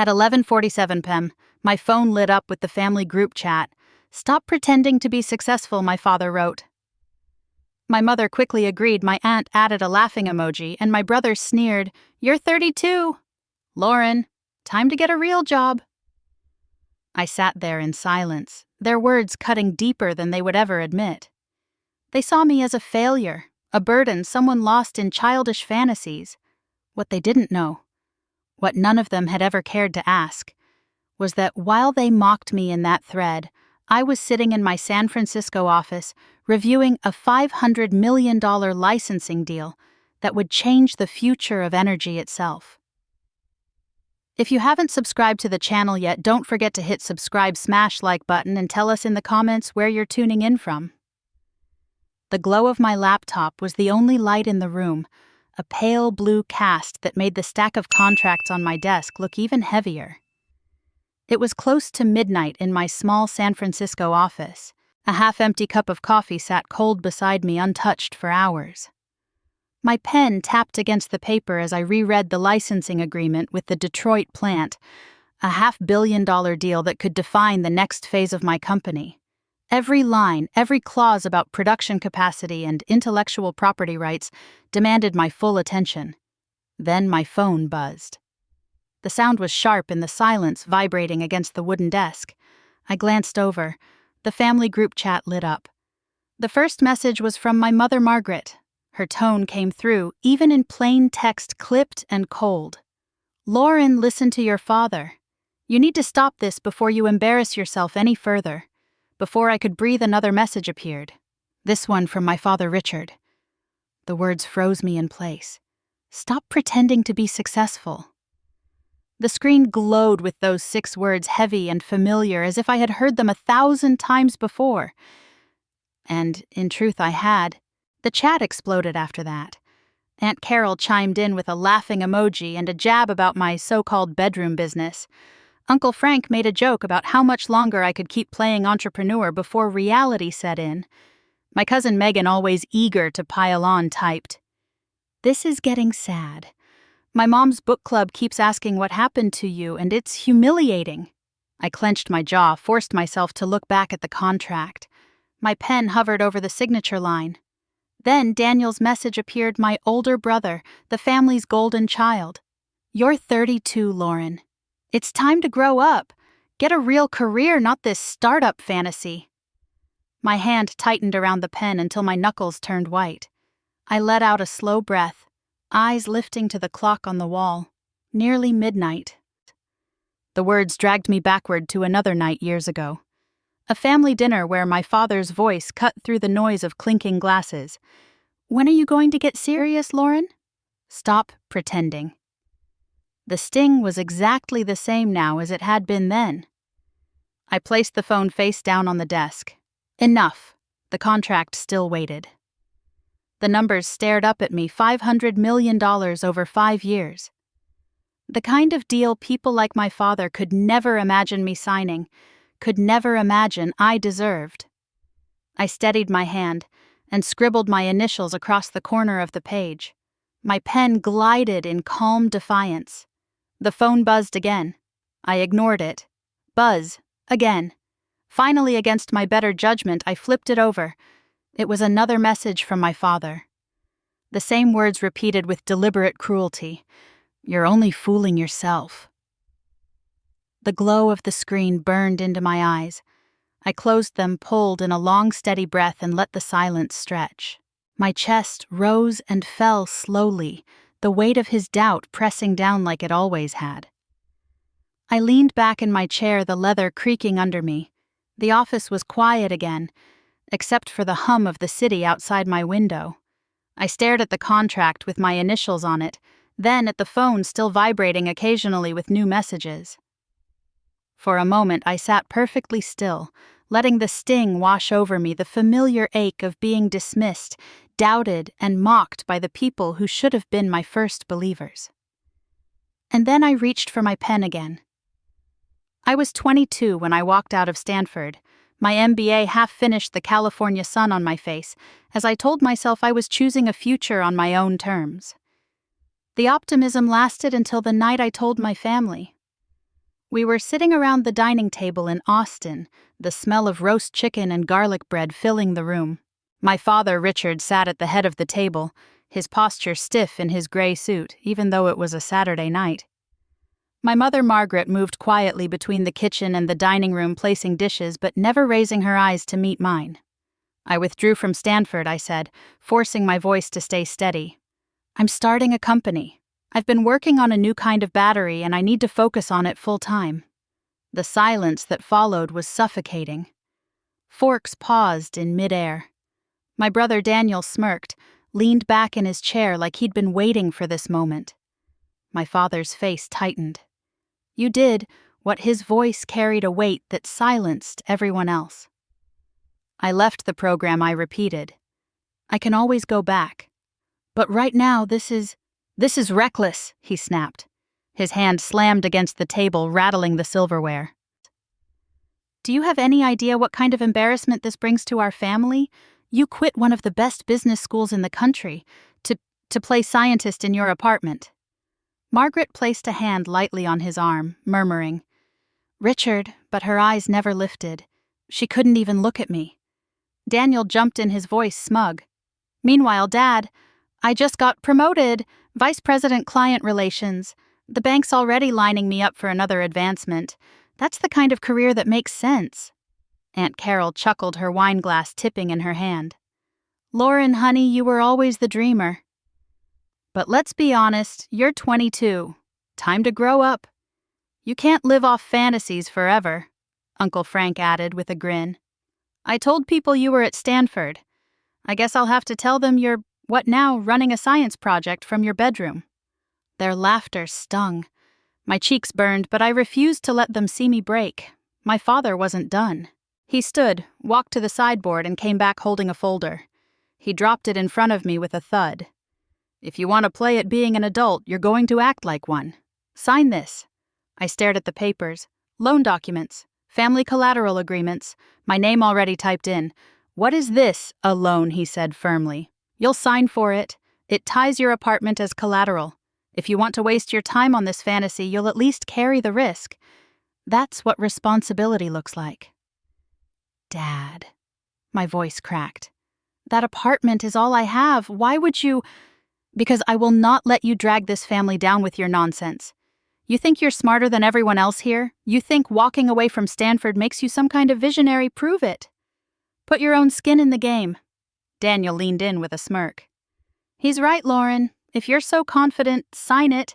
At 11:47 p.m., my phone lit up with the family group chat. "Stop pretending to be successful," my father wrote. My mother quickly agreed, my aunt added a laughing emoji, and my brother sneered, "You're 32. Lauren, time to get a real job." I sat there in silence, their words cutting deeper than they would ever admit. They saw me as a failure, a burden, someone lost in childish fantasies. What they didn't know, what none of them had ever cared to ask, was that while they mocked me in that thread, I was sitting in my San Francisco office reviewing a $500 million licensing deal that would change the future of energy itself. If you haven't subscribed to the channel yet, don't forget to hit subscribe, smash like button, and tell us in the comments where you're tuning in from. The glow of my laptop was the only light in the room, a pale blue cast that made the stack of contracts on my desk look even heavier. It was close to midnight in my small San Francisco office. A half-empty cup of coffee sat cold beside me, untouched for hours. My pen tapped against the paper as I reread the licensing agreement with the Detroit plant, a $500 million deal that could define the next phase of my company. Every line, every clause about production capacity and intellectual property rights demanded my full attention. Then my phone buzzed. The sound was sharp in the silence, vibrating against the wooden desk. I glanced over. The family group chat lit up. The first message was from my mother, Margaret. Her tone came through, even in plain text, clipped and cold. "Lauren, listen to your father. You need to stop this before you embarrass yourself any further." Before I could breathe, another message appeared. This one from my father, Richard. The words froze me in place. "Stop pretending to be successful." The screen glowed with those 6 words, heavy and familiar, as if I had heard them 1,000 times before. And, in truth, I had. The chat exploded after that. Aunt Carol chimed in with a laughing emoji and a jab about my so-called bedroom business. Uncle Frank made a joke about how much longer I could keep playing entrepreneur before reality set in. My cousin Megan, always eager to pile on, typed, "This is getting sad. My mom's book club keeps asking what happened to you, and it's humiliating." I clenched my jaw, forced myself to look back at the contract. My pen hovered over the signature line. Then Daniel's message appeared, my older brother, the family's golden child. "You're 32, Lauren. It's time to grow up. Get a real career, not this startup fantasy." My hand tightened around the pen until my knuckles turned white. I let out a slow breath, eyes lifting to the clock on the wall. Nearly midnight. The words dragged me backward to another night years ago. A family dinner where my father's voice cut through the noise of clinking glasses. "When are you going to get serious, Lauren? Stop pretending." The sting was exactly the same now as it had been then. I placed the phone face down on the desk. Enough. The contract still waited. The numbers stared up at me, $500 million over 5 years. The kind of deal people like my father could never imagine me signing, could never imagine I deserved. I steadied my hand and scribbled my initials across the corner of the page. My pen glided in calm defiance. The phone buzzed again. I ignored it. Buzz. Again. Finally, against my better judgment, I flipped it over. It was another message from my father. The same words repeated with deliberate cruelty. "You're only fooling yourself." The glow of the screen burned into my eyes. I closed them, pulled in a long, steady breath, and let the silence stretch. My chest rose and fell slowly, the weight of his doubt pressing down like it always had. I leaned back in my chair, the leather creaking under me. The office was quiet again, except for the hum of the city outside my window. I stared at the contract with my initials on it, then at the phone still vibrating occasionally with new messages. For a moment I sat perfectly still, letting the sting wash over me, the familiar ache of being dismissed, doubted, and mocked by the people who should have been my first believers. And then I reached for my pen again. I was 22 when I walked out of Stanford, my MBA half-finished, the California sun on my face, as I told myself I was choosing a future on my own terms. The optimism lasted until the night I told my family. We were sitting around the dining table in Austin, the smell of roast chicken and garlic bread filling the room. My father, Richard, sat at the head of the table, his posture stiff in his gray suit, even though it was a Saturday night. My mother, Margaret, moved quietly between the kitchen and the dining room, placing dishes but never raising her eyes to meet mine. I withdrew from Stanford, I said, forcing my voice to stay steady. I'm starting a company. I've been working on a new kind of battery and I need to focus on it full time. The silence that followed was suffocating. Forks paused in midair. My brother Daniel smirked, leaned back in his chair like he'd been waiting for this moment. My father's face tightened. You did what his voice carried a weight that silenced everyone else. I left the program, I repeated. I can always go back. But right now, this is reckless, he snapped. His hand slammed against the table, rattling the silverware. Do you have any idea what kind of embarrassment this brings to our family? You quit one of the best business schools in the country to play scientist in your apartment. Margaret placed a hand lightly on his arm, murmuring, Richard, but her eyes never lifted. She couldn't even look at me. Daniel jumped in, his voice smug. Meanwhile, Dad, I just got promoted, Vice President Client Relations. The bank's already lining me up for another advancement. That's the kind of career that makes sense. Aunt Carol chuckled, her wine glass tipping in her hand. Lauren, honey, you were always the dreamer. But let's be honest, you're 22. Time to grow up. You can't live off fantasies forever, Uncle Frank added with a grin. I told people you were at Stanford. I guess I'll have to tell them you're, what now, running a science project from your bedroom. Their laughter stung. My cheeks burned, but I refused to let them see me break. My father wasn't done. He stood, walked to the sideboard, and came back holding a folder. He dropped it in front of me with a thud. If you want to play at being an adult, you're going to act like one. Sign this. I stared at the papers. Loan documents. Family collateral agreements. My name already typed in. What is this, a loan, he said firmly. You'll sign for it. It ties your apartment as collateral. If you want to waste your time on this fantasy, you'll at least carry the risk. That's what responsibility looks like. Dad. My voice cracked. That apartment is all I have. Why would you... Because I will not let you drag this family down with your nonsense. You think you're smarter than everyone else here? You think walking away from Stanford makes you some kind of visionary? Prove it. Put your own skin in the game. Daniel leaned in with a smirk. He's right, Lauren. If you're so confident, sign it.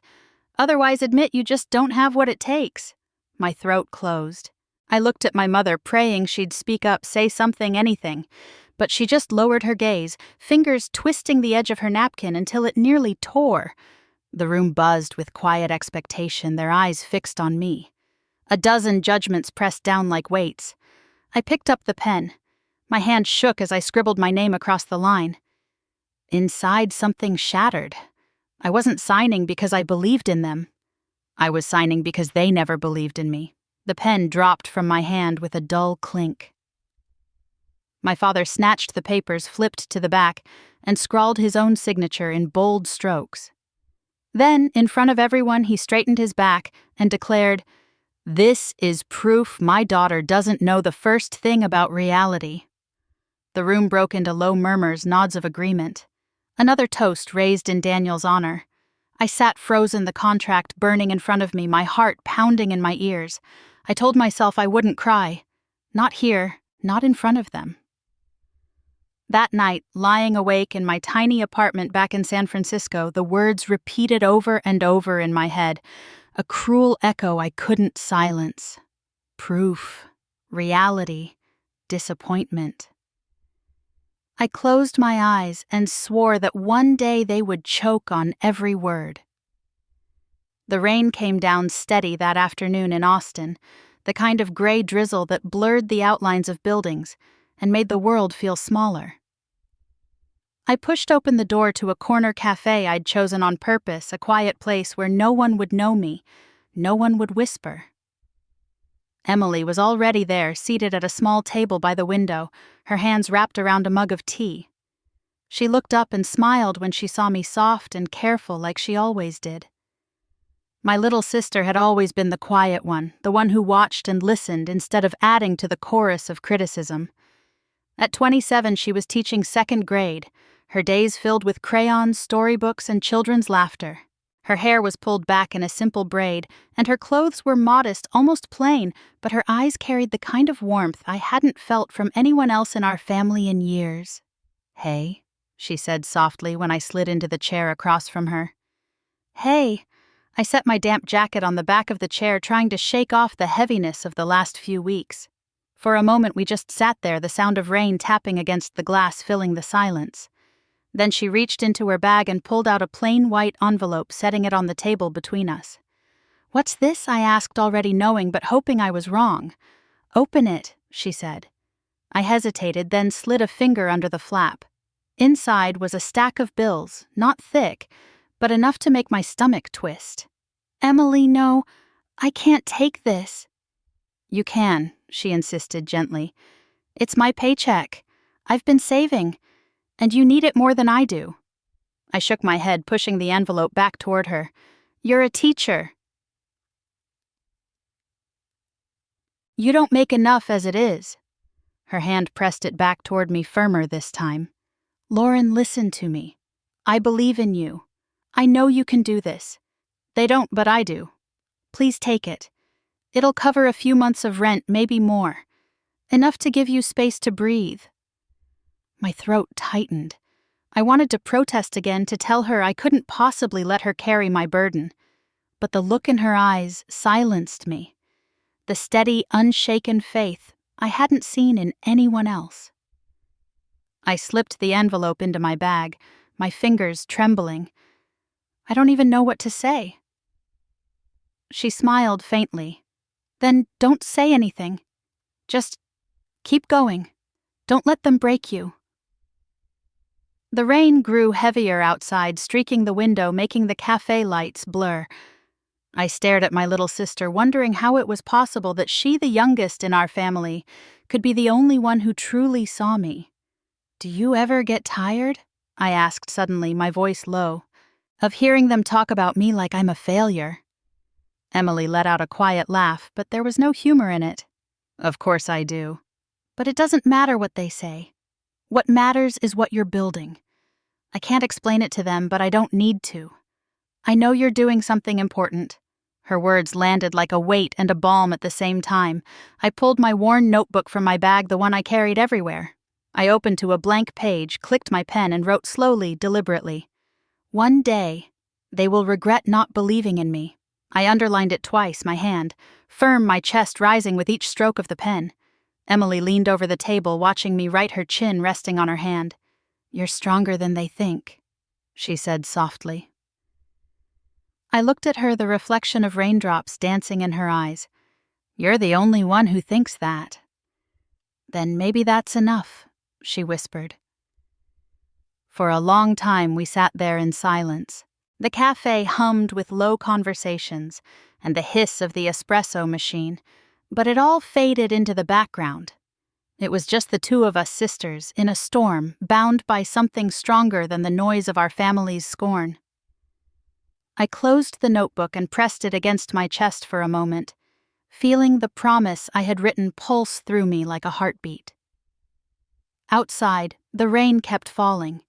Otherwise, admit you just don't have what it takes. My throat closed. I looked at my mother, praying she'd speak up, say something, anything. But she just lowered her gaze, fingers twisting the edge of her napkin until it nearly tore. The room buzzed with quiet expectation, their eyes fixed on me. A dozen judgments pressed down like weights. I picked up the pen. My hand shook as I scribbled my name across the line. Inside, something shattered. I wasn't signing because I believed in them. I was signing because they never believed in me. The pen dropped from my hand with a dull clink. My father snatched the papers, flipped to the back, and scrawled his own signature in bold strokes. Then, in front of everyone, he straightened his back and declared, This is proof my daughter doesn't know the first thing about reality. The room broke into low murmurs, nods of agreement. Another toast raised in Daniel's honor. I sat frozen, the contract burning in front of me, my heart pounding in my ears. I told myself I wouldn't cry. Not here, not in front of them. That night, lying awake in my tiny apartment back in San Francisco, the words repeated over and over in my head, a cruel echo I couldn't silence. Proof, reality, disappointment. I closed my eyes and swore that one day they would choke on every word. The rain came down steady that afternoon in Austin, the kind of gray drizzle that blurred the outlines of buildings and made the world feel smaller. I pushed open the door to a corner cafe I'd chosen on purpose, a quiet place where no one would know me, no one would whisper. Emily was already there, seated at a small table by the window, her hands wrapped around a mug of tea. She looked up and smiled when she saw me, soft and careful like she always did. My little sister had always been the quiet one, the one who watched and listened instead of adding to the chorus of criticism. At 27, she was teaching second grade, her days filled with crayons, storybooks, and children's laughter. Her hair was pulled back in a simple braid, and her clothes were modest, almost plain, but her eyes carried the kind of warmth I hadn't felt from anyone else in our family in years. "Hey," she said softly when I slid into the chair across from her. "Hey." I set my damp jacket on the back of the chair, trying to shake off the heaviness of the last few weeks. For a moment we just sat there, the sound of rain tapping against the glass filling the silence. Then she reached into her bag and pulled out a plain white envelope, setting it on the table between us. "What's this?" I asked, already knowing but hoping I was wrong. "Open it," she said. I hesitated, then slid a finger under the flap. Inside was a stack of bills, not thick, but enough to make my stomach twist. "Emily, no, I can't take this." "You can," she insisted gently. "It's my paycheck. I've been saving, and you need it more than I do." I shook my head, pushing the envelope back toward her. "You're a teacher. You don't make enough as it is." Her hand pressed it back toward me firmer this time. "Lauren, listen to me. I believe in you. I know you can do this. They don't, but I do. Please take it. It'll cover a few months of rent, maybe more. Enough to give you space to breathe." My throat tightened. I wanted to protest again, to tell her I couldn't possibly let her carry my burden. But the look in her eyes silenced me. The steady, unshaken faith I hadn't seen in anyone else. I slipped the envelope into my bag, my fingers trembling. I don't even know what to say. She smiled faintly. "Then don't say anything. Just keep going. Don't let them break you." The rain grew heavier outside, streaking the window, making the cafe lights blur. I stared at my little sister, wondering how it was possible that she, the youngest in our family, could be the only one who truly saw me. "Do you ever get tired?" I asked suddenly, my voice low, "of hearing them talk about me like I'm a failure?" Emily let out a quiet laugh, but there was no humor in it. "Of course I do. But it doesn't matter what they say. What matters is what you're building. I can't explain it to them, but I don't need to. I know you're doing something important." Her words landed like a weight and a balm at the same time. I pulled my worn notebook from my bag, the one I carried everywhere. I opened to a blank page, clicked my pen, and wrote slowly, deliberately. "One day, they will regret not believing in me." I underlined it twice, my hand, firm, my chest rising with each stroke of the pen. Emily leaned over the table, watching me, right, her chin resting on her hand. "You're stronger than they think," she said softly. I looked at her, the reflection of raindrops dancing in her eyes. "You're the only one who thinks that." "Then maybe that's enough," she whispered. For a long time we sat there in silence. The cafe hummed with low conversations and the hiss of the espresso machine, but it all faded into the background. It was just the two of us sisters, in a storm, bound by something stronger than the noise of our family's scorn. I closed the notebook and pressed it against my chest for a moment, feeling the promise I had written pulse through me like a heartbeat. Outside, the rain kept falling.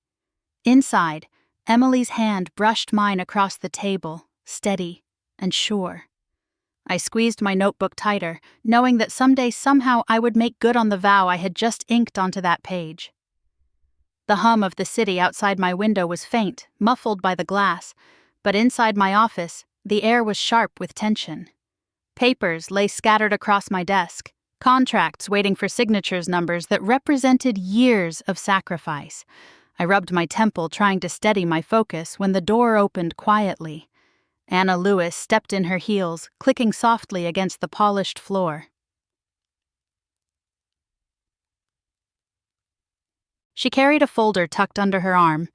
Inside, Emily's hand brushed mine across the table, steady and sure. I squeezed my notebook tighter, knowing that someday somehow I would make good on the vow I had just inked onto that page. The hum of the city outside my window was faint, muffled by the glass, but inside my office, the air was sharp with tension. Papers lay scattered across my desk, contracts waiting for signatures numbers that represented years of sacrifice. I rubbed my temple, trying to steady my focus, when the door opened quietly. Anna Lewis stepped in her heels, clicking softly against the polished floor. She carried a folder tucked under her arm,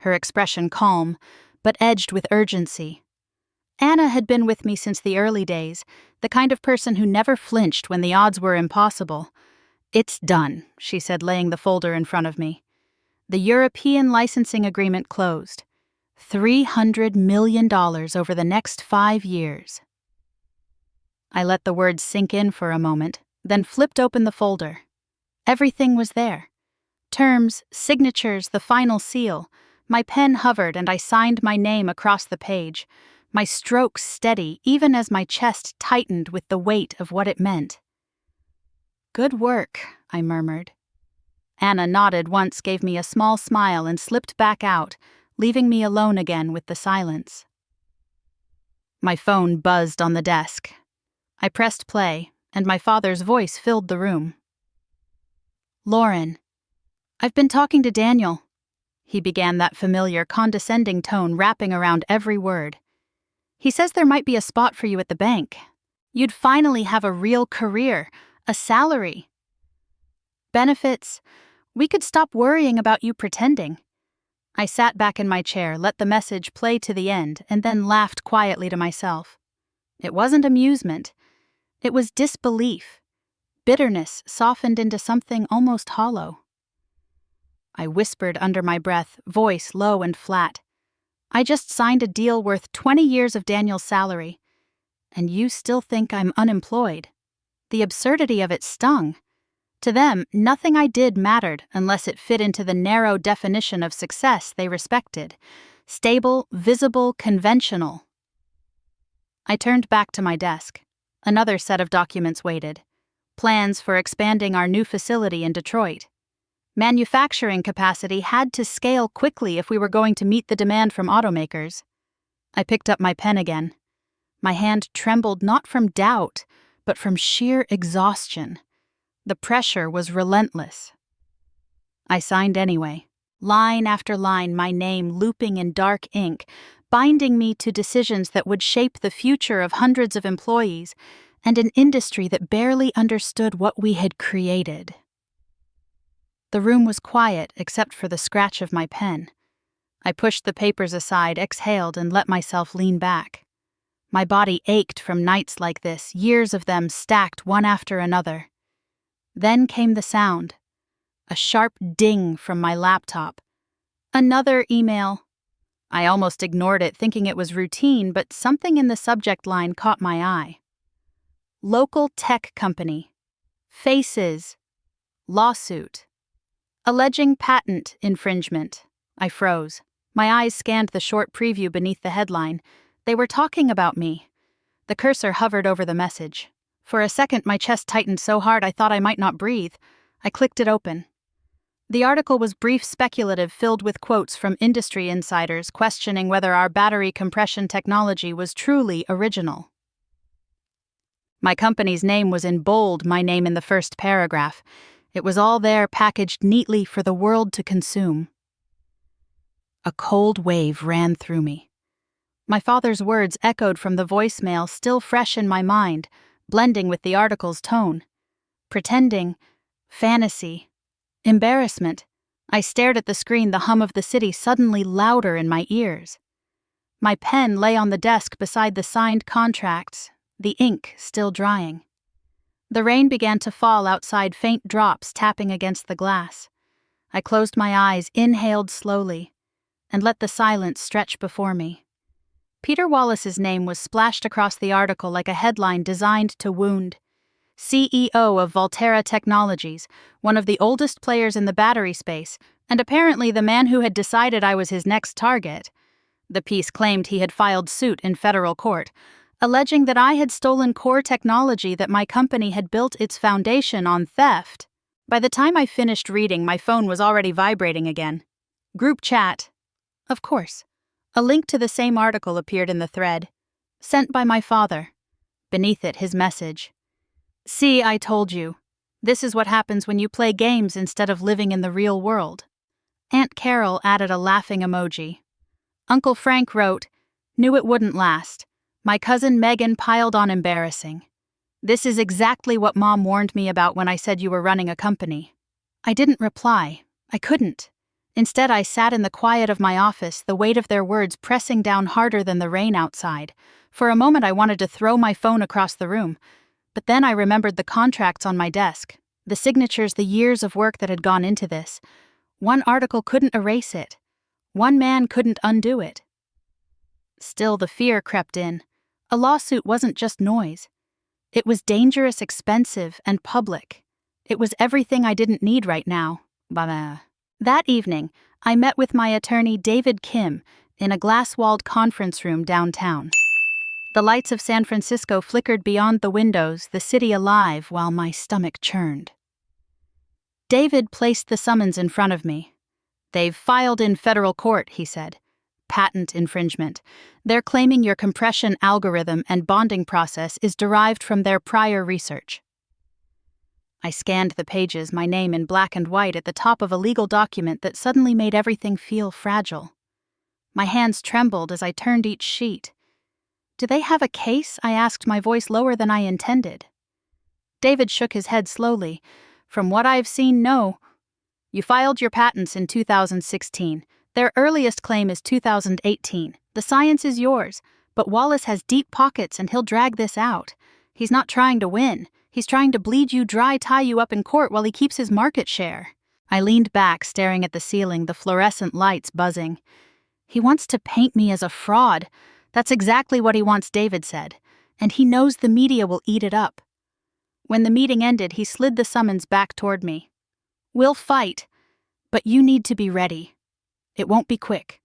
her expression calm, but edged with urgency. Anna had been with me since the early days, the kind of person who never flinched when the odds were impossible. "It's done," she said, laying the folder in front of me. "The European licensing agreement closed. $300 million over the next 5 years. I let the words sink in for a moment, then flipped open the folder. Everything was there. Terms, signatures, the final seal. My pen hovered and I signed my name across the page, my strokes steady even as my chest tightened with the weight of what it meant. "Good work," I murmured. Anna nodded once, gave me a small smile, and slipped back out, leaving me alone again with the silence. My phone buzzed on the desk. I pressed play, and my father's voice filled the room. "Lauren, I've been talking to Daniel." He began, that familiar, condescending tone wrapping around every word. "He says there might be a spot for you at the bank. You'd finally have a real career, a salary. Benefits. We could stop worrying about you pretending." I sat back in my chair, let the message play to the end, and then laughed quietly to myself. It wasn't amusement. It was disbelief. Bitterness softened into something almost hollow. I whispered under my breath, voice low and flat. "I just signed a deal worth 20 years of Daniel's salary. And you still think I'm unemployed." The absurdity of it stung. To them, nothing I did mattered unless it fit into the narrow definition of success they respected. Stable, visible, conventional. I turned back to my desk. Another set of documents waited. Plans for expanding our new facility in Detroit. Manufacturing capacity had to scale quickly if we were going to meet the demand from automakers. I picked up my pen again. My hand trembled not from doubt, but from sheer exhaustion. The pressure was relentless. I signed anyway, line after line, my name looping in dark ink, binding me to decisions that would shape the future of hundreds of employees and an industry that barely understood what we had created. The room was quiet except for the scratch of my pen. I pushed the papers aside, exhaled, and let myself lean back. My body ached from nights like this, years of them stacked one after another. Then came the sound. A sharp ding from my laptop. Another email. I almost ignored it, thinking it was routine, but something in the subject line caught my eye. Local tech company. Faces. Lawsuit. Alleging patent infringement. I froze. My eyes scanned the short preview beneath the headline. They were talking about me. The cursor hovered over the message. For a second, my chest tightened so hard I thought I might not breathe. I clicked it open. The article was brief, speculative, filled with quotes from industry insiders questioning whether our battery compression technology was truly original. My company's name was in bold, my name in the first paragraph. It was all there, packaged neatly for the world to consume. A cold wave ran through me. My father's words echoed from the voicemail, still fresh in my mind, blending with the article's tone. Pretending, fantasy, embarrassment. I stared at the screen, the hum of the city suddenly louder in my ears. My pen lay on the desk beside the signed contracts, the ink still drying. The rain began to fall outside, faint drops tapping against the glass. I closed my eyes, inhaled slowly, and let the silence stretch before me. Peter Wallace's name was splashed across the article like a headline designed to wound. CEO of Volterra Technologies, one of the oldest players in the battery space, and apparently the man who had decided I was his next target. The piece claimed he had filed suit in federal court, alleging that I had stolen core technology that my company had built its foundation on theft. By the time I finished reading, my phone was already vibrating again. Group chat. Of course. A link to the same article appeared in the thread. Sent by my father. Beneath it, his message. "See, I told you. This is what happens when you play games instead of living in the real world." Aunt Carol added a laughing emoji. Uncle Frank wrote, "Knew it wouldn't last. My cousin Megan piled on embarrassing. This is exactly what Mom warned me about when I said you were running a company." I didn't reply. I couldn't. Instead, I sat in the quiet of my office, the weight of their words pressing down harder than the rain outside. For a moment, I wanted to throw my phone across the room. But then I remembered the contracts on my desk, the signatures, the years of work that had gone into this. One article couldn't erase it. One man couldn't undo it. Still, the fear crept in. A lawsuit wasn't just noise. It was dangerous, expensive, and public. It was everything I didn't need right now. That evening, I met with my attorney David Kim in a glass-walled conference room downtown. The lights of San Francisco flickered beyond the windows, the city alive, while my stomach churned. David placed the summons in front of me. "They've filed in federal court," he said. "Patent infringement. They're claiming your compression algorithm and bonding process is derived from their prior research." I scanned the pages, my name in black and white at the top of a legal document that suddenly made everything feel fragile. My hands trembled as I turned each sheet. "Do they have a case?" I asked, my voice lower than I intended. David shook his head slowly. "From what I've seen, no. You filed your patents in 2016. Their earliest claim is 2018. The science is yours, but Wallace has deep pockets and he'll drag this out. He's not trying to win. He's trying to bleed you dry, tie you up in court while he keeps his market share." I leaned back, staring at the ceiling, the fluorescent lights buzzing. "He wants to paint me as a fraud. That's exactly what he wants," David said. "And he knows the media will eat it up." When the meeting ended, he slid the summons back toward me. "We'll fight, but you need to be ready. It won't be quick."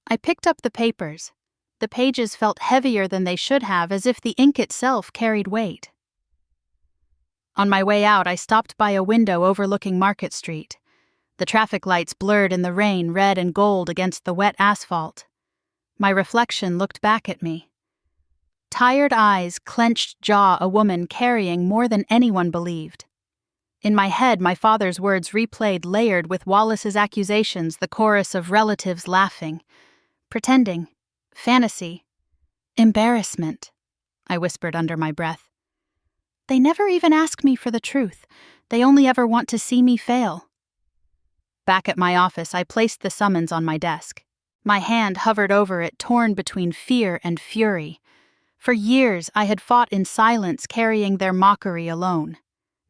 I picked up the papers. The pages felt heavier than they should have, as if the ink itself carried weight. On my way out, I stopped by a window overlooking Market Street. The traffic lights blurred in the rain, red and gold against the wet asphalt. My reflection looked back at me. Tired eyes, clenched jaw, a woman carrying more than anyone believed. In my head, my father's words replayed, layered with Wallace's accusations, the chorus of relatives laughing. "Pretending. Fantasy. Embarrassment," I whispered under my breath. "They never even ask me for the truth. They only ever want to see me fail." Back at my office, I placed the summons on my desk. My hand hovered over it, torn between fear and fury. For years, I had fought in silence, carrying their mockery alone.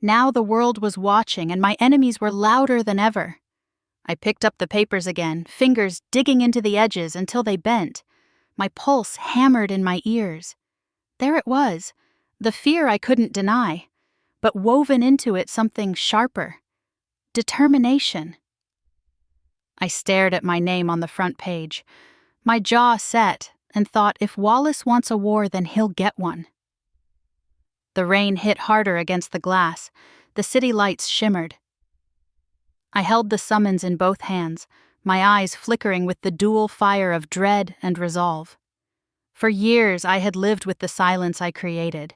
Now the world was watching, and my enemies were louder than ever. I picked up the papers again, fingers digging into the edges until they bent. My pulse hammered in my ears. There it was, the fear I couldn't deny, but woven into it something sharper. Determination. I stared at my name on the front page. My jaw set, and thought, if Wallace wants a war, then he'll get one. The rain hit harder against the glass. The city lights shimmered. I held the summons in both hands, my eyes flickering with the dual fire of dread and resolve. For years, I had lived with the silence I created.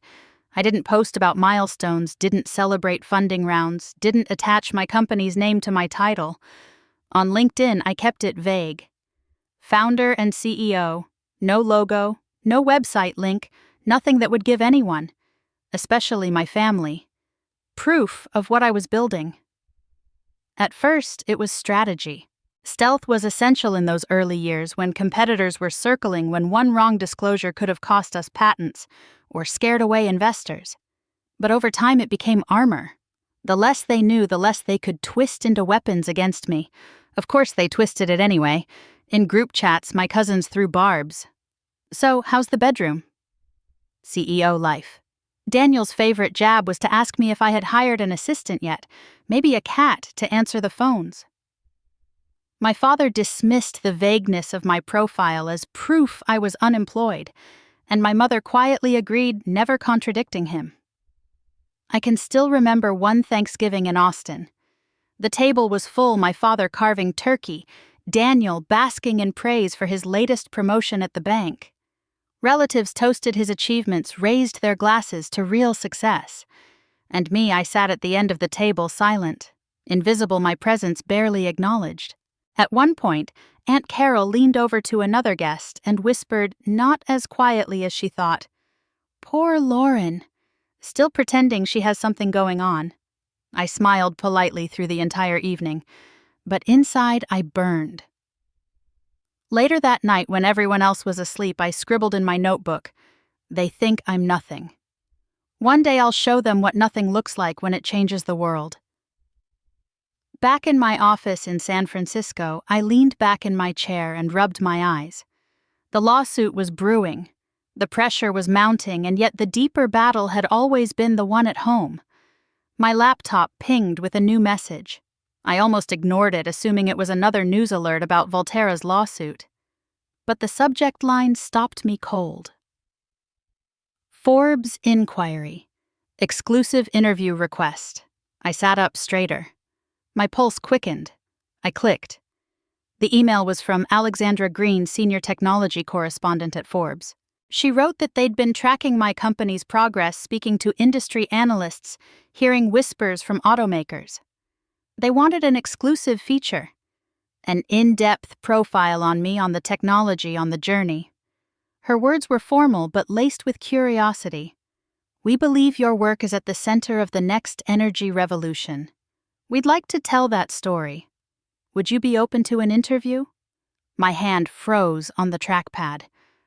I didn't post about milestones, didn't celebrate funding rounds, didn't attach my company's name to my title. On LinkedIn, I kept it vague. Founder and CEO, no logo, no website link, nothing that would give anyone, especially my family, proof of what I was building. At first, it was strategy. Stealth was essential in those early years when competitors were circling, when one wrong disclosure could have cost us patents or scared away investors. But over time, it became armor. The less they knew, the less they could twist into weapons against me. Of course, they twisted it anyway. In group chats, my cousins threw barbs. "So, how's the bedroom?" CEO life. Daniel's favorite jab was to ask me if I had hired an assistant yet, maybe a cat, to answer the phones. My father dismissed the vagueness of my profile as proof I was unemployed, and my mother quietly agreed, never contradicting him. I can still remember one Thanksgiving in Austin. The table was full, my father carving turkey, Daniel basking in praise for his latest promotion at the bank. Relatives toasted his achievements, raised their glasses to real success. And me, I sat at the end of the table silent, invisible, my presence barely acknowledged. At one point, Aunt Carol leaned over to another guest and whispered, not as quietly as she thought, "Poor Lauren," still pretending she has something going on. I smiled politely through the entire evening, but inside I burned. Later that night, when everyone else was asleep, I scribbled in my notebook, "They think I'm nothing. One day I'll show them what nothing looks like when it changes the world." Back in my office in San Francisco, I leaned back in my chair and rubbed my eyes. The lawsuit was brewing. The pressure was mounting, and yet the deeper battle had always been the one at home. My laptop pinged with a new message. I almost ignored it, assuming it was another news alert about Volterra's lawsuit. But the subject line stopped me cold. Forbes inquiry. Exclusive interview request. I sat up straighter. My pulse quickened. I clicked. The email was from Alexandra Green, senior technology correspondent at Forbes. She wrote that they'd been tracking my company's progress, speaking to industry analysts, hearing whispers from automakers. They wanted an exclusive feature, an in-depth profile on me, on the technology, on the journey. Her words were formal but laced with curiosity. We believe your work is at the center of the next energy revolution. We'd like to tell that story. Would you be open to an interview? My hand froze on the trackpad.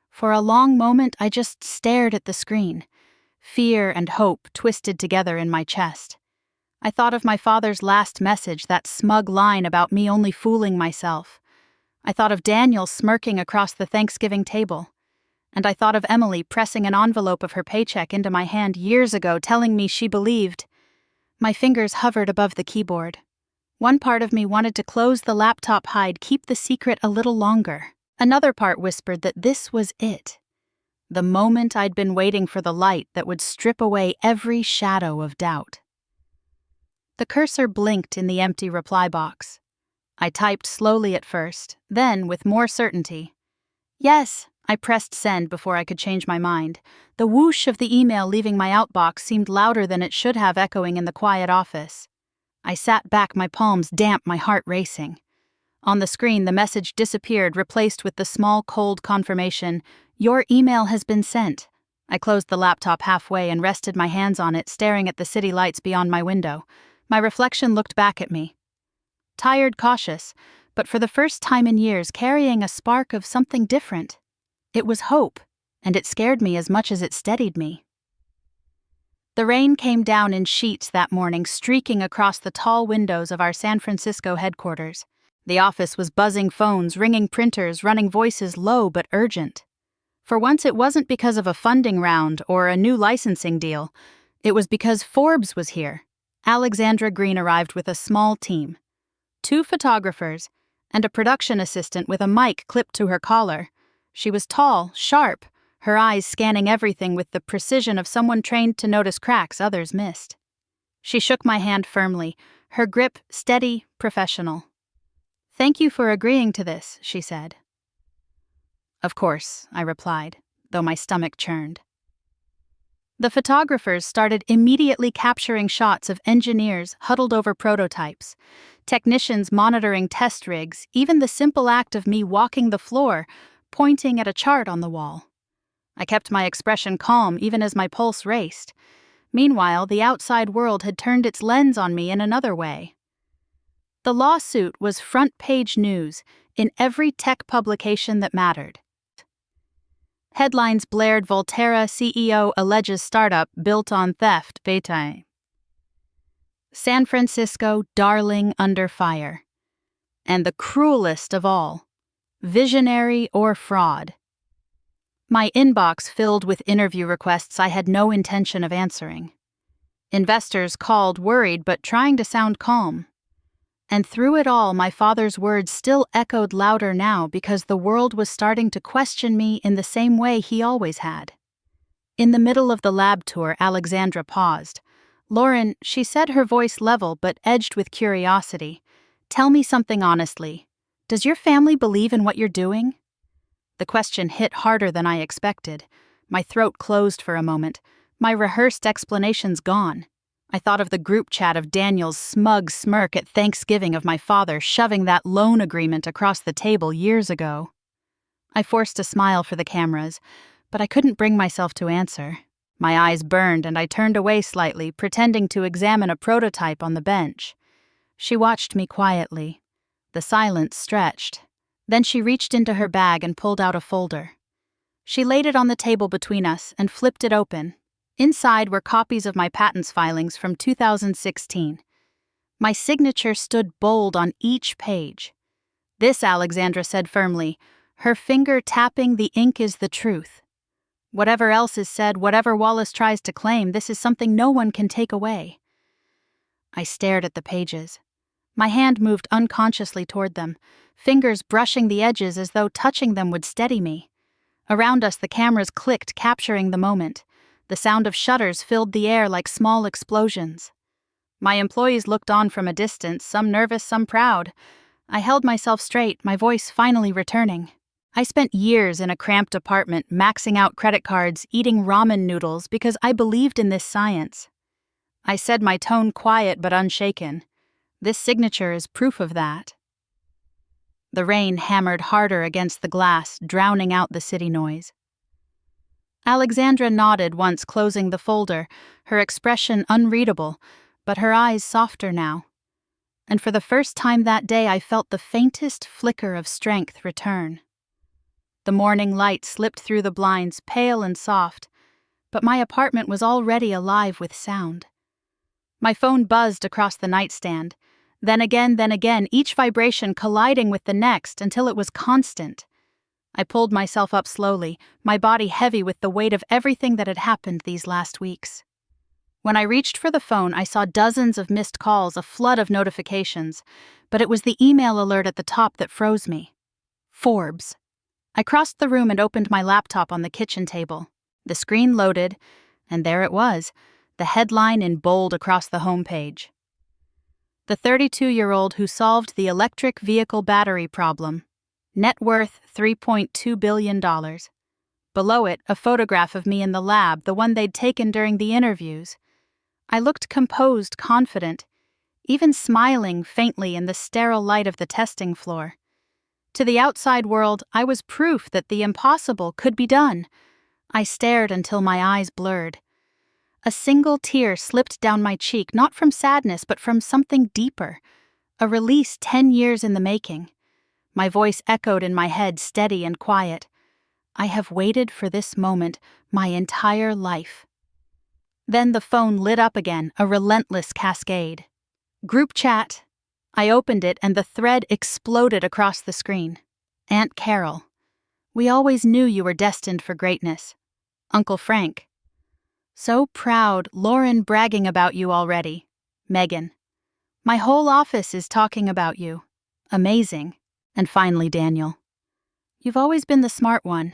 For a long moment, I just stared at the screen. Fear and hope twisted together in my chest. I thought of my father's last message, that smug line about me only fooling myself. I thought of Daniel smirking across the Thanksgiving table. And I thought of Emily pressing an envelope of her paycheck into my hand years ago, telling me she believed. My fingers hovered above the keyboard. One part of me wanted to close the laptop hide, keep the secret a little longer. Another part whispered that this was it. The moment I'd been waiting for, the light that would strip away every shadow of doubt. The cursor blinked in the empty reply box. I typed slowly at first, then, with more certainty. Yes, I pressed send before I could change my mind. The whoosh of the email leaving my outbox seemed louder than it should have, echoing in the quiet office. I sat back, my palms damp, my heart racing. On the screen, the message disappeared, replaced with the small, cold confirmation, "Your email has been sent." I closed the laptop halfway and rested my hands on it, staring at the city lights beyond my window. My reflection looked back at me. Tired, cautious, but for the first time in years carrying a spark of something different. It was hope, and it scared me as much as it steadied me. The rain came down in sheets that morning, streaking across the tall windows of our San Francisco headquarters. The office was buzzing phones, ringing printers, running voices low but urgent. For once, it wasn't because of a funding round or a new licensing deal. It was because Forbes was here. Alexandra Green arrived with a small team. 2 photographers and a production assistant with a mic clipped to her collar. She was tall, sharp, her eyes scanning everything with the precision of someone trained to notice cracks others missed. She shook my hand firmly, her grip steady, professional. "Thank you for agreeing to this," she said. "Of course," I replied, though my stomach churned. The photographers started immediately capturing shots of engineers huddled over prototypes, technicians monitoring test rigs, even the simple act of me walking the floor, pointing at a chart on the wall. I kept my expression calm even as my pulse raced. Meanwhile, the outside world had turned its lens on me in another way. The lawsuit was front-page news in every tech publication that mattered. Headlines blared, "Volterra CEO alleges startup built on theft, betrayal." San Francisco, darling, under fire. And the cruelest of all, visionary or fraud. My inbox filled with interview requests I had no intention of answering. Investors called, worried but trying to sound calm. And through it all, my father's words still echoed louder now because the world was starting to question me in the same way he always had. In the middle of the lab tour, Alexandra paused. "Lauren," she said, her voice level but edged with curiosity, "tell me something honestly. Does your family believe in what you're doing?" The question hit harder than I expected. My throat closed for a moment, my rehearsed explanations gone. I thought of the group chat of Daniel's smug smirk at Thanksgiving, of my father shoving that loan agreement across the table years ago. I forced a smile for the cameras, but I couldn't bring myself to answer. My eyes burned and I turned away slightly, pretending to examine a prototype on the bench. She watched me quietly. The silence stretched. Then she reached into her bag and pulled out a folder. She laid it on the table between us and flipped it open. Inside were copies of my patents filings from 2016. My signature stood bold on each page. "This," Alexandra said firmly, her finger tapping the ink is the truth. Whatever else is said, whatever Wallace tries to claim, this is something no one can take away. I stared at the pages. My hand moved unconsciously toward them, fingers brushing the edges as though touching them would steady me. Around us, the cameras clicked, capturing the moment. The sound of shutters filled the air like small explosions. My employees looked on from a distance, some nervous, some proud. I held myself straight, my voice finally returning. I spent years in a cramped apartment, maxing out credit cards, eating ramen noodles because I believed in this science. I said, my tone quiet but unshaken. This signature is proof of that. The rain hammered harder against the glass, drowning out the city noise. Alexandra nodded once, closing the folder, her expression unreadable, but her eyes softer now. And for the first time that day, I felt the faintest flicker of strength return. The morning light slipped through the blinds, pale and soft, but my apartment was already alive with sound. My phone buzzed across the nightstand, then again, each vibration colliding with the next until it was constant. I pulled myself up slowly, my body heavy with the weight of everything that had happened these last weeks. When I reached for the phone, I saw dozens of missed calls, a flood of notifications, but it was the email alert at the top that froze me. Forbes. I crossed the room and opened my laptop on the kitchen table. The screen loaded, and there it was, the headline in bold across the homepage. The 32-year-old who solved the electric vehicle battery problem. Net worth $3.2 billion. Below it, a photograph of me in the lab, the one they'd taken during the interviews. I looked composed, confident, even smiling faintly in the sterile light of the testing floor. To the outside world, I was proof that the impossible could be done. I stared until my eyes blurred. A single tear slipped down my cheek, not from sadness, but from something deeper. A release 10 years in the making. My voice echoed in my head, steady and quiet. I have waited for this moment my entire life. Then the phone lit up again, a relentless cascade. Group chat. I opened it and the thread exploded across the screen. Aunt Carol. We always knew you were destined for greatness. Uncle Frank. So proud, Lauren bragging about you already. Megan. My whole office is talking about you. Amazing. And finally, Daniel. You've always been the smart one.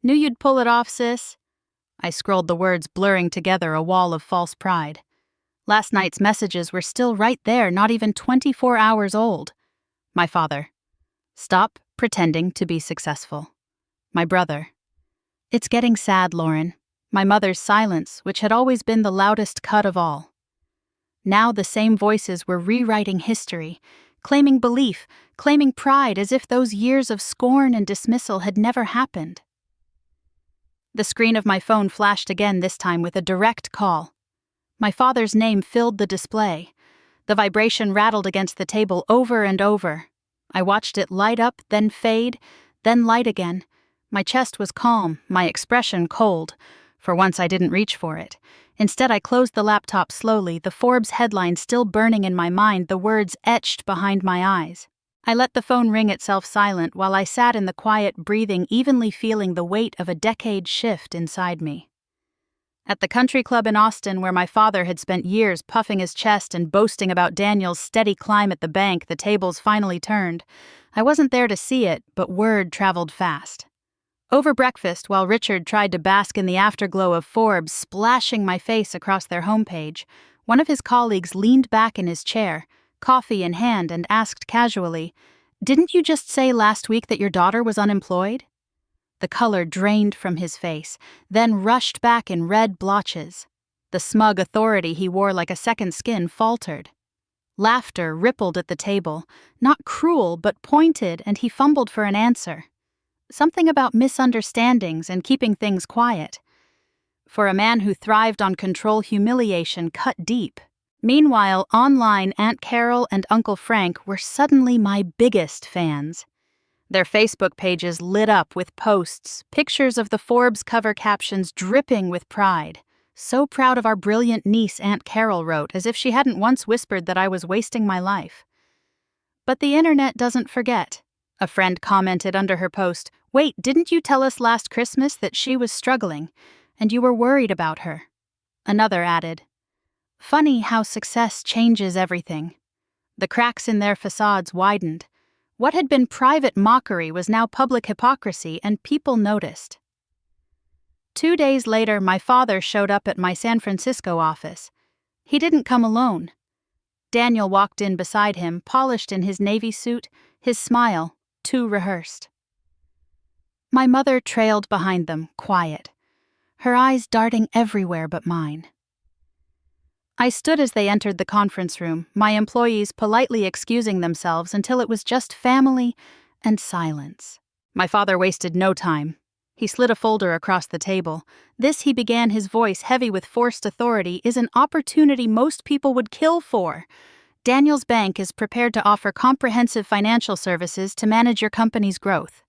Knew you'd pull it off, sis. I scrolled the words, blurring together a wall of false pride. Last night's messages were still right there, not even 24 hours old. My father. Stop pretending to be successful. My brother. It's getting sad, Lauren. My mother's silence, which had always been the loudest cut of all. Now the same voices were rewriting history, claiming belief, claiming pride as if those years of scorn and dismissal had never happened. The screen of my phone flashed again, this time with a direct call. My father's name filled the display. The vibration rattled against the table over and over. I watched it light up, then fade, then light again. My chest was calm, my expression cold. For once I didn't reach for it. Instead, I closed the laptop slowly, the Forbes headline still burning in my mind, the words etched behind my eyes. I let the phone ring itself silent while I sat in the quiet, breathing, evenly feeling the weight of a decade shift inside me. At the country club in Austin, where my father had spent years puffing his chest and boasting about Daniel's steady climb at the bank, the tables finally turned. I wasn't there to see it, but word traveled fast. Over breakfast, while Richard tried to bask in the afterglow of Forbes splashing my face across their homepage, one of his colleagues leaned back in his chair, coffee in hand, and asked casually, "Didn't you just say last week that your daughter was unemployed?" The color drained from his face, then rushed back in red blotches. The smug authority he wore like a second skin faltered. Laughter rippled at the table, not cruel but pointed, and he fumbled for an answer. Something about misunderstandings and keeping things quiet. For a man who thrived on control, humiliation cut deep. Meanwhile, online, Aunt Carol and Uncle Frank were suddenly my biggest fans. Their Facebook pages lit up with posts, pictures of the Forbes cover captions dripping with pride. "So proud of our brilliant niece," Aunt Carol wrote, as if she hadn't once whispered that I was wasting my life. But the internet doesn't forget. A friend commented under her post, Wait, didn't you tell us last Christmas that she was struggling, and you were worried about her? Another added. Funny how success changes everything. The cracks in their facades widened. What had been private mockery was now public hypocrisy, and people noticed. 2 days later, my father showed up at my San Francisco office. He didn't come alone. Daniel walked in beside him, polished in his navy suit, his smile, too rehearsed. My mother trailed behind them, quiet, her eyes darting everywhere but mine. I stood as they entered the conference room, my employees politely excusing themselves until it was just family and silence. My father wasted no time. He slid a folder across the table. This, he began, his voice heavy with forced authority, is an opportunity most people would kill for. Daniel's bank is prepared to offer comprehensive financial services to manage your company's growth.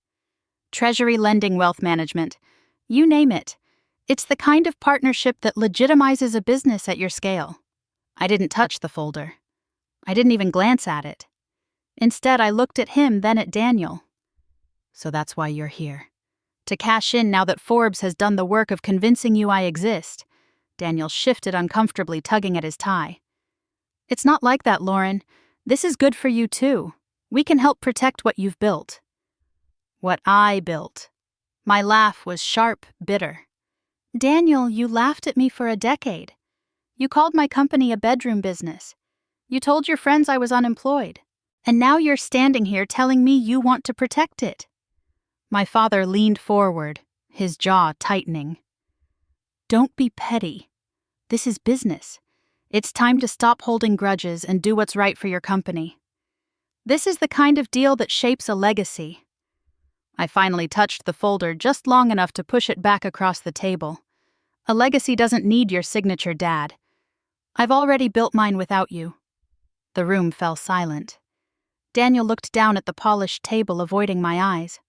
Treasury lending, wealth management. You name it. It's the kind of partnership that legitimizes a business at your scale. I didn't touch the folder. I didn't even glance at it. Instead, I looked at him, then at Daniel. So that's why you're here. To cash in now that Forbes has done the work of convincing you I exist. Daniel shifted uncomfortably, tugging at his tie. It's not like that, Lauren. This is good for you too. We can help protect what you've built. What I built. My laugh was sharp, bitter. Daniel, you laughed at me for a decade. You called my company a bedroom business. You told your friends I was unemployed. And now you're standing here telling me you want to protect it. My father leaned forward, his jaw tightening. Don't be petty. This is business. It's time to stop holding grudges and do what's right for your company. This is the kind of deal that shapes a legacy. I finally touched the folder just long enough to push it back across the table. A legacy doesn't need your signature, Dad. I've already built mine without you. The room fell silent. Daniel looked down at the polished table, avoiding my eyes.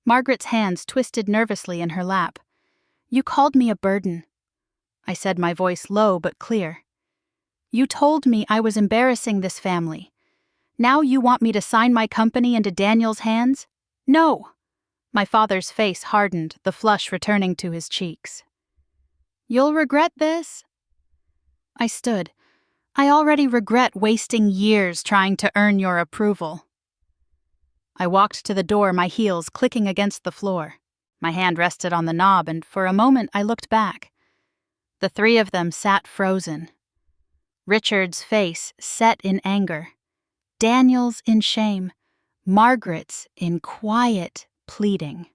Margaret's hands twisted nervously in her lap. You called me a burden. I said, my voice low but clear. You told me I was embarrassing this family. Now you want me to sign my company into Daniel's hands? No! My father's face hardened, the flush returning to his cheeks. You'll regret this? I stood. I already regret wasting years trying to earn your approval. I walked to the door, my heels clicking against the floor. My hand rested on the knob, and for a moment I looked back. The three of them sat frozen. Richard's face set in anger. Daniel's in shame. Margaret's in quiet pleading.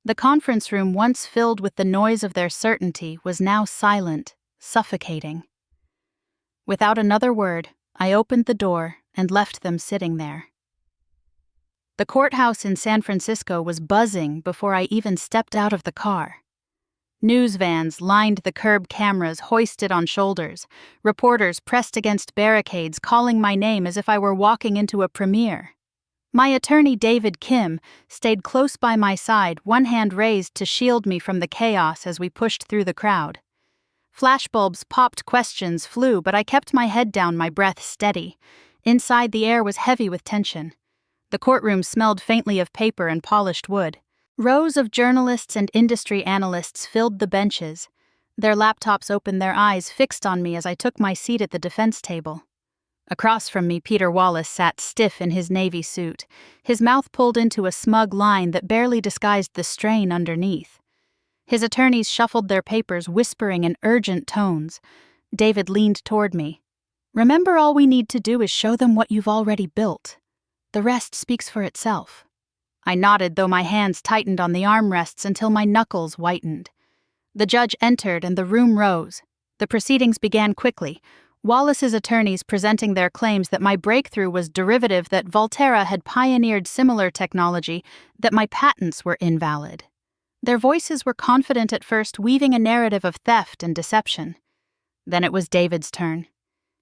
The conference room, once filled with the noise of their certainty, was now silent, suffocating. Without another word, I opened the door and left them sitting there. The courthouse in San Francisco was buzzing before I even stepped out of the car. News vans lined the curb, cameras hoisted on shoulders, reporters pressed against barricades calling my name as if I were walking into a premiere. My attorney, David Kim, stayed close by my side, one hand raised to shield me from the chaos as we pushed through the crowd. Flashbulbs popped, questions flew, but I kept my head down, my breath steady. Inside, the air was heavy with tension. The courtroom smelled faintly of paper and polished wood. Rows of journalists and industry analysts filled the benches. Their laptops opened, their eyes fixed on me as I took my seat at the defense table. Across from me, Peter Wallace sat stiff in his navy suit, his mouth pulled into a smug line that barely disguised the strain underneath. His attorneys shuffled their papers, whispering in urgent tones. David leaned toward me. Remember, all we need to do is show them what you've already built. The rest speaks for itself. I nodded, though my hands tightened on the armrests until my knuckles whitened. The judge entered and the room rose. The proceedings began quickly, Wallace's attorneys presenting their claims that my breakthrough was derivative, that Volterra had pioneered similar technology, that my patents were invalid. Their voices were confident at first, weaving a narrative of theft and deception. Then it was David's turn.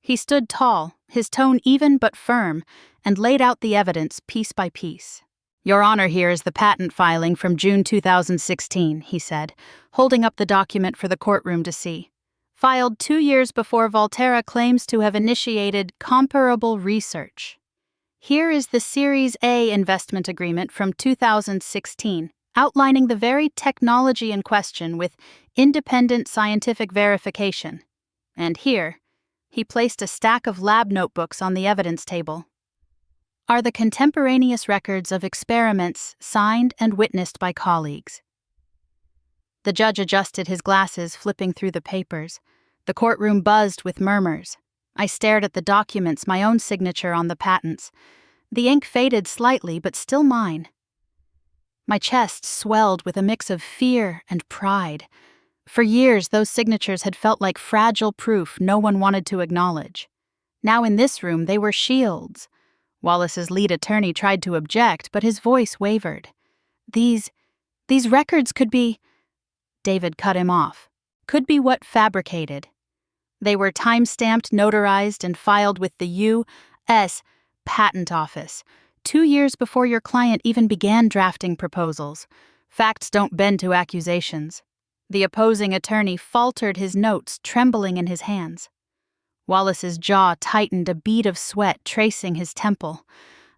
He stood tall, his tone even but firm, and laid out the evidence piece by piece. Your Honor, here is the patent filing from June 2016, he said, holding up the document for the courtroom to see. Filed 2 years before Volterra claims to have initiated comparable research. Here is the Series A investment agreement from 2016, outlining the very technology in question with independent scientific verification. And here, he placed a stack of lab notebooks on the evidence table. Are the contemporaneous records of experiments signed and witnessed by colleagues. The judge adjusted his glasses, flipping through the papers. The courtroom buzzed with murmurs. I stared at the documents, my own signature on the patents. The ink faded slightly, but still mine. My chest swelled with a mix of fear and pride. For years, those signatures had felt like fragile proof no one wanted to acknowledge. Now in this room, they were shields. Wallace's lead attorney tried to object, but his voice wavered. These records could be... David cut him off. Could be what fabricated. They were time-stamped, notarized, and filed with the U.S. Patent Office, 2 years before your client even began drafting proposals. Facts don't bend to accusations. The opposing attorney faltered his notes, trembling in his hands. Wallace's jaw tightened, a bead of sweat tracing his temple.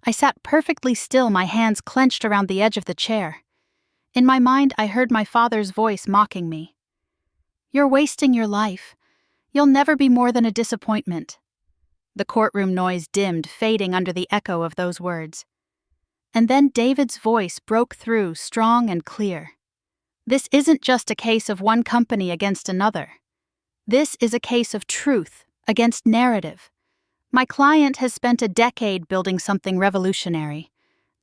I sat perfectly still, my hands clenched around the edge of the chair. In my mind, I heard my father's voice mocking me. "You're wasting your life. You'll never be more than a disappointment." The courtroom noise dimmed, fading under the echo of those words. And then David's voice broke through, strong and clear. "This isn't just a case of one company against another. This is a case of truth against narrative. My client has spent a decade building something revolutionary.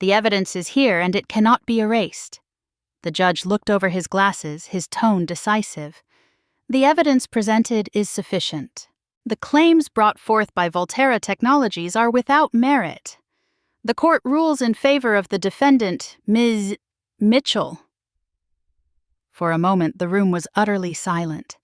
The evidence is here, and it cannot be erased." The judge looked over his glasses, his tone decisive. "The evidence presented is sufficient. The claims brought forth by Volterra Technologies are without merit. The court rules in favor of the defendant, Ms. Mitchell." For a moment, the room was utterly silent.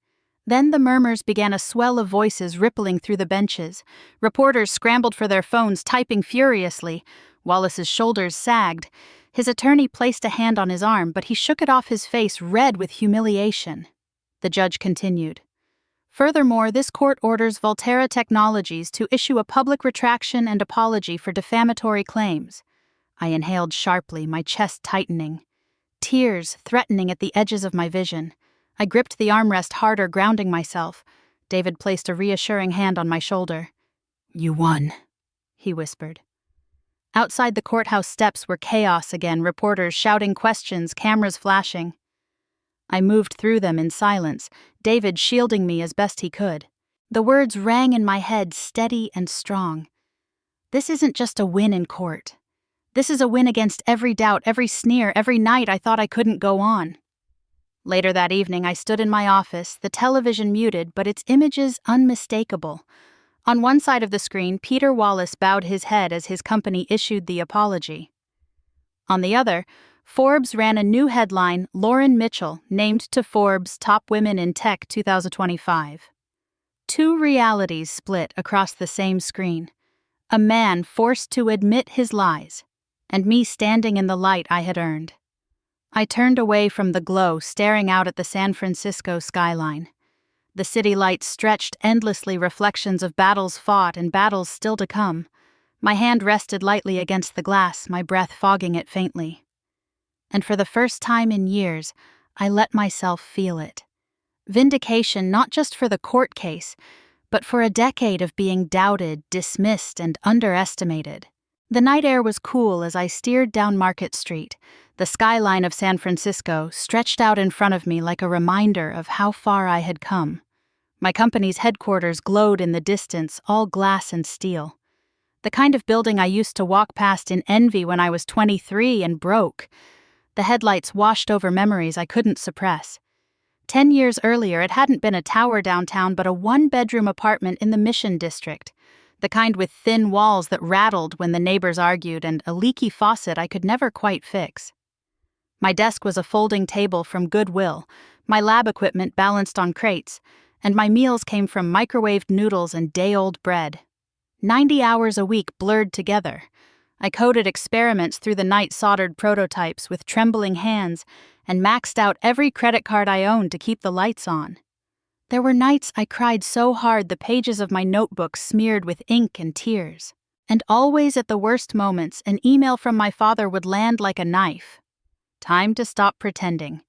Then the murmurs began, a swell of voices rippling through the benches. Reporters scrambled for their phones, typing furiously. Wallace's shoulders sagged. His attorney placed a hand on his arm, but he shook it off, his face red with humiliation. The judge continued. "Furthermore, this court orders Volterra Technologies to issue a public retraction and apology for defamatory claims." I inhaled sharply, my chest tightening. Tears threatening at the edges of my vision. I gripped the armrest harder, grounding myself. David placed a reassuring hand on my shoulder. "You won," he whispered. Outside the courthouse steps were chaos again, reporters shouting questions, cameras flashing. I moved through them in silence, David shielding me as best he could. The words rang in my head, steady and strong. This isn't just a win in court. This is a win against every doubt, every sneer, every night I thought I couldn't go on. Later that evening, I stood in my office, the television muted, but its images unmistakable. On one side of the screen, Peter Wallace bowed his head as his company issued the apology. On the other, Forbes ran a new headline, "Lauren Mitchell, named to Forbes Top Women in Tech 2025. Two realities split across the same screen. A man forced to admit his lies, and me standing in the light I had earned. I turned away from the glow, staring out at the San Francisco skyline. The city lights stretched endlessly, reflections of battles fought and battles still to come. My hand rested lightly against the glass, my breath fogging it faintly. And for the first time in years, I let myself feel it. Vindication not just for the court case, but for a decade of being doubted, dismissed, and underestimated. The night air was cool as I steered down Market Street. The skyline of San Francisco stretched out in front of me like a reminder of how far I had come. My company's headquarters glowed in the distance, all glass and steel. The kind of building I used to walk past in envy when I was 23 and broke. The headlights washed over memories I couldn't suppress. 10 years earlier, it hadn't been a tower downtown, but a one-bedroom apartment in the Mission District. The kind with thin walls that rattled when the neighbors argued and a leaky faucet I could never quite fix. My desk was a folding table from Goodwill, my lab equipment balanced on crates, and my meals came from microwaved noodles and day-old bread. 90 hours a week blurred together. I coded experiments through the night, soldered prototypes with trembling hands, and maxed out every credit card I owned to keep the lights on. There were nights I cried so hard the pages of my notebook smeared with ink and tears. And always at the worst moments, an email from my father would land like a knife. Time to stop pretending.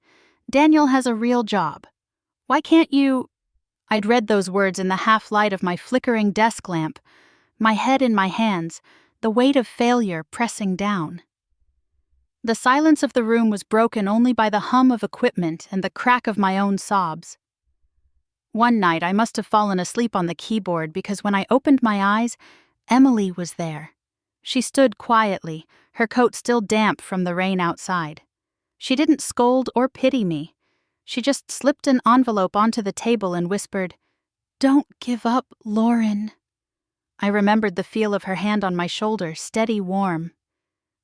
Daniel has a real job. Why can't you? I'd read those words in the half-light of my flickering desk lamp, my head in my hands, the weight of failure pressing down. The silence of the room was broken only by the hum of equipment and the crack of my own sobs. One night I must have fallen asleep on the keyboard because when I opened my eyes, Emily was there. She stood quietly, her coat still damp from the rain outside. She didn't scold or pity me. She just slipped an envelope onto the table and whispered, "Don't give up, Lauren." I remembered the feel of her hand on my shoulder, steady, warm.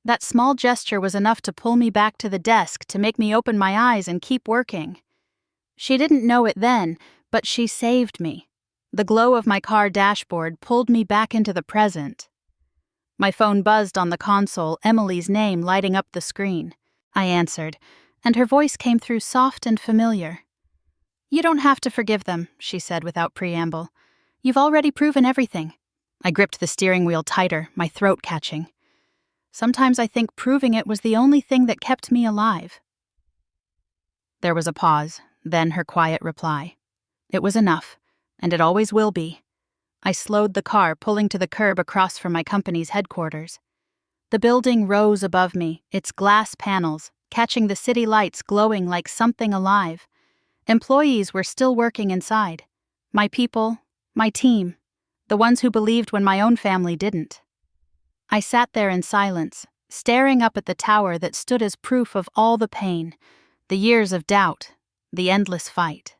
That small gesture was enough to pull me back to the desk, to make me open my eyes and keep working. She didn't know it then, but she saved me. The glow of my car dashboard pulled me back into the present. My phone buzzed on the console, Emily's name lighting up the screen. I answered, and her voice came through soft and familiar. "You don't have to forgive them," she said without preamble. "You've already proven everything." I gripped the steering wheel tighter, my throat catching. Sometimes I think proving it was the only thing that kept me alive. There was a pause, then her quiet reply. It was enough, and it always will be. I slowed the car, pulling to the curb across from my company's headquarters. The building rose above me, its glass panels, catching the city lights glowing like something alive. Employees were still working inside. My people, my team, the ones who believed when my own family didn't. I sat there in silence, staring up at the tower that stood as proof of all the pain, the years of doubt, the endless fight.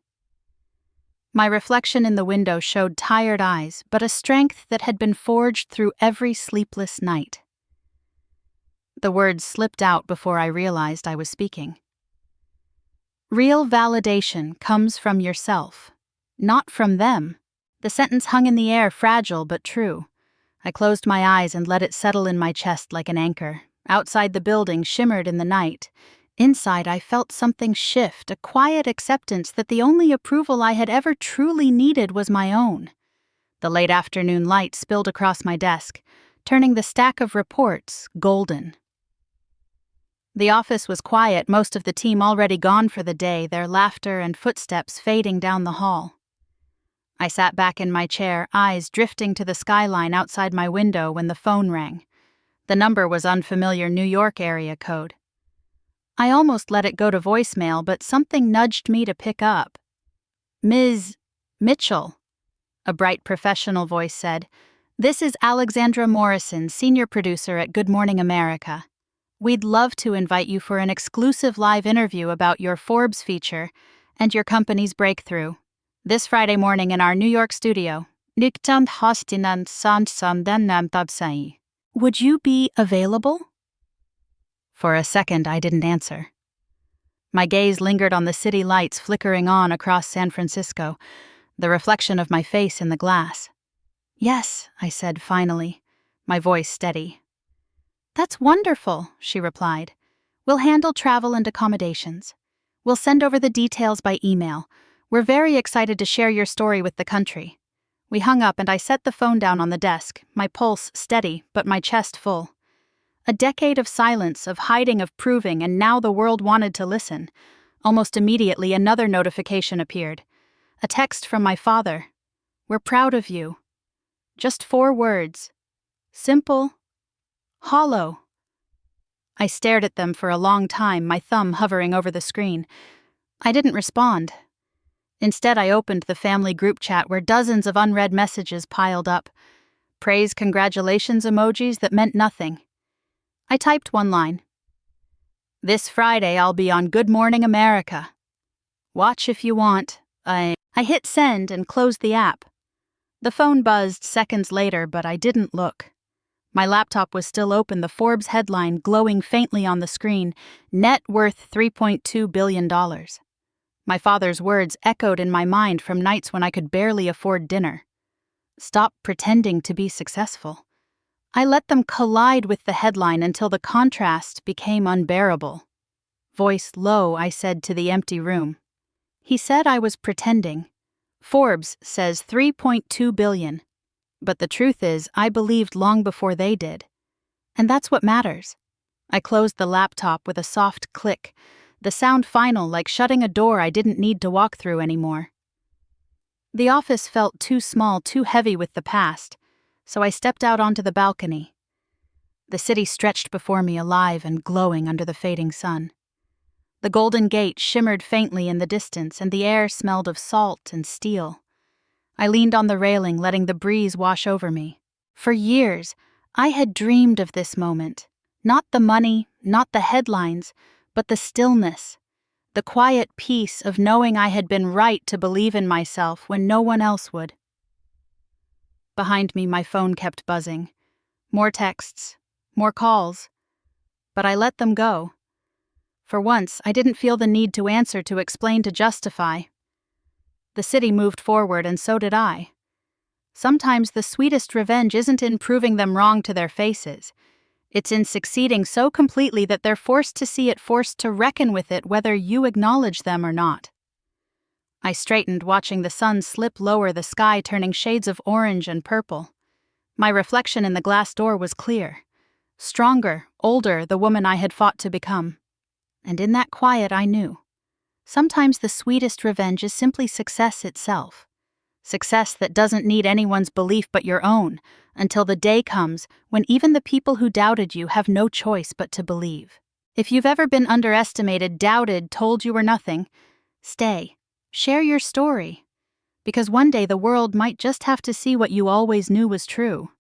My reflection in the window showed tired eyes, but a strength that had been forged through every sleepless night. The words slipped out before I realized I was speaking. Real validation comes from yourself, not from them. The sentence hung in the air, fragile but true. I closed my eyes and let it settle in my chest like an anchor. Outside the building shimmered in the night. Inside I felt something shift, a quiet acceptance that the only approval I had ever truly needed was my own. The late afternoon light spilled across my desk, turning the stack of reports golden. The office was quiet, most of the team already gone for the day, their laughter and footsteps fading down the hall. I sat back in my chair, eyes drifting to the skyline outside my window when the phone rang. The number was unfamiliar New York area code. I almost let it go to voicemail, but something nudged me to pick up. "Ms. Mitchell," a bright professional voice said. "This is Alexandra Morrison, senior producer at Good Morning America. We'd love to invite you for an exclusive live interview about your Forbes feature and your company's breakthrough. This Friday morning in our New York studio. Would you be available?" For a second, I didn't answer. My gaze lingered on the city lights flickering on across San Francisco, the reflection of my face in the glass. "Yes," I said finally, my voice steady. "That's wonderful," she replied. "We'll handle travel and accommodations. We'll send over the details by email. We're very excited to share your story with the country." We hung up and I set the phone down on the desk, my pulse steady, but my chest full. A decade of silence, of hiding, of proving, and now the world wanted to listen. Almost immediately, another notification appeared. A text from my father. "We're proud of you." Just 4 words. Simple. Hollow. I stared at them for a long time, my thumb hovering over the screen. I didn't respond. Instead, I opened the family group chat where dozens of unread messages piled up. Praise, congratulations emojis that meant nothing. I typed one line. "This Friday I'll be on Good Morning America. Watch if you want." I hit send and closed the app. The phone buzzed seconds later, but I didn't look. My laptop was still open, the Forbes headline glowing faintly on the screen, "Net worth $3.2 billion. My father's words echoed in my mind from nights when I could barely afford dinner. Stop pretending to be successful. I let them collide with the headline until the contrast became unbearable. Voice low, I said to the empty room. "He said I was pretending. Forbes says $3.2 billion. But the truth is, I believed long before they did. And that's what matters. I closed the laptop with a soft click, the sound final like shutting a door I didn't need to walk through anymore. The office felt too small, too heavy with the past, so I stepped out onto the balcony. The city stretched before me, alive and glowing under the fading sun. The Golden Gate shimmered faintly in the distance, and the air smelled of salt and steel. I leaned on the railing, letting the breeze wash over me. For years, I had dreamed of this moment. Not the money, not the headlines, but the stillness. The quiet peace of knowing I had been right to believe in myself when no one else would. Behind me, my phone kept buzzing. More texts, more calls. But I let them go. For once, I didn't feel the need to answer, to explain, to justify. The city moved forward, and so did I. Sometimes the sweetest revenge isn't in proving them wrong to their faces. It's in succeeding so completely that they're forced to see it, forced to reckon with it, whether you acknowledge them or not. I straightened, watching the sun slip lower, the sky turning shades of orange and purple. My reflection in the glass door was clear. Stronger, older, the woman I had fought to become. And in that quiet I knew. Sometimes the sweetest revenge is simply success itself. Success that doesn't need anyone's belief but your own, until the day comes when even the people who doubted you have no choice but to believe. If you've ever been underestimated, doubted, told you were nothing, stay. Share your story. Because one day the world might just have to see what you always knew was true.